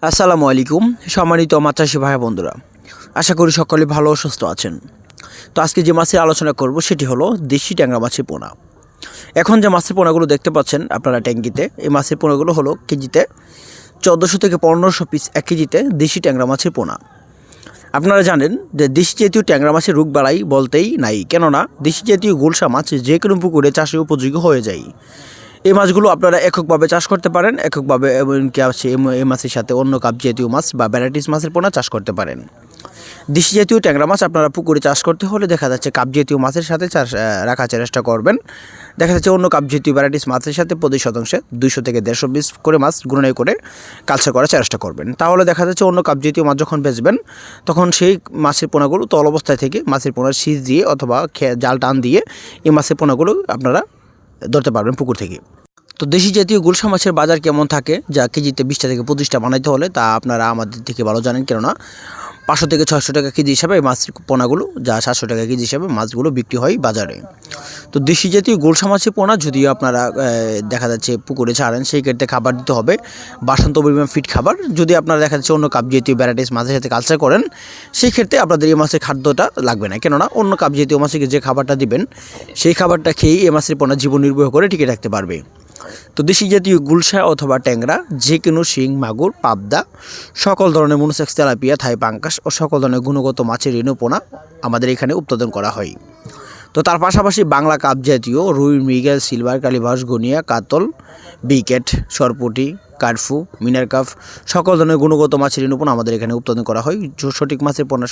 আসসালামু আলাইকুম সম্মানিত মাছ চাষি ভাই বন্ধুরা, আশা করি সকলে ভালো ও সুস্থ আছেন। তো আজকে যে মাছের আলোচনা করব সেটি হলো দেশি ট্যাংরা মাছের পোনা। এখন যে মাছের পোনাগুলো দেখতে পাচ্ছেন আপনারা ট্যাঙ্কিতে, এই মাছের পোনাগুলো হলো কেজিতে 1400 থেকে 1500 পিস, 1 কেজিতে দেশি ট্যাংরা মাছের পোনা। আপনারা জানেন যে দেশি জাতীয় ট্যাংরা মাছের রোগবালাই বলতেই নাই, কেননা দেশি জাতীয় গুলশা মাছ যে কোনো পুকুরে চাষে উপযোগী হয়ে যায়। এই মাছগুলো আপনারা এককভাবে চাষ করতে পারেন, এককভাবে এমনকি আছে এই মাছের সাথে অন্য কাপ জাতীয় মাছ বা ভ্যারাইটিস মাছের পোনা চাষ করতে পারেন। দেশি জাতীয় ট্যাংরা মাছ আপনারা পুকুরে চাষ করতে হলে দেখা যাচ্ছে কাপ জাতীয় মাছের সাথে চাষ রাখার চেষ্টা করবেন। দেখা যাচ্ছে অন্য কাপ জাতীয় ভ্যারাইটিস মাছের সাথে প্রতি শতাংশে 200 থেকে 150 পিস করে মাছ গুণনে করে কালচার করার চেষ্টা করবেন। তাহলে দেখা যাচ্ছে অন্য কাপ জাতীয় মাছ যখন বেচবেন তখন সেই মাছের পোনাগুলো তল অবস্থায় থেকে মাছের পোনার শীষ দিয়ে অথবা জাল টান দিয়ে এই মাছের পোনাগুলো আপনারা ধরতে পারবেন পুকুর থেকে। তো দেশি জাতীয় গুলশা মাছের বাজার কেমন থাকে, যা কেজিতে 20টা থেকে 25টা বানাইতে হলে, তা আপনারা আমাদের থেকে ভালো জানেন, কেননা 500 থেকে 600 টাকা কেজি হিসাবে এই মাছ পোনাগুলো, যা 700 টাকা কেজি হিসাবে মাছগুলো বিক্রি হয় বাজারে। তো দেশি জাতীয় গুলশা মাছের পোনা যদিও আপনারা দেখা যাচ্ছে পুকুরে ছাড়েন, সেই ক্ষেত্রে খাবার দিতে হবে বাসন্ত পরিমাণ ফিট খাবার। যদি আপনারা দেখা যাচ্ছে অন্য কাপ জাতীয় ভ্যারাইটিস মাছের সাথে কালচার করেন, সেই ক্ষেত্রে আপনাদের এই মাছের খাদ্যটা লাগবে না, কেননা অন্য কাপ জাতীয় মাছকে যে খাবারটা দিবেন সেই খাবারটা খেয়েই এই মাছের পোনা জীবন নির্বাহ করে টিকে রাখতে পারবে। তো দেশি জাতীয় গুলশা অথবা ট্যাংরা, যে কোনো শিং, মাগুর, পাবদা, সকল ধরনের মনোসেক্স, তেলাপিয়া, থাই পাঙ্কাস ও সকল ধরনের গুণগত মাছের রেণুপোনা আমাদের এখানে উৎপাদন করা হয়। তো তার পাশাপাশি বাংলা কাপ জাতীয় রুই, মৃগেল, সিলভার, কালীবাস, গনিয়া, কাতল, বিকেট, সরপুটি, কার্ফু, মিনার কাপ সকল ধরনের গুণগত মাছের রেণুপোনা আমাদের এখানে উৎপাদন করা হয়। সঠিক মাছের পোনা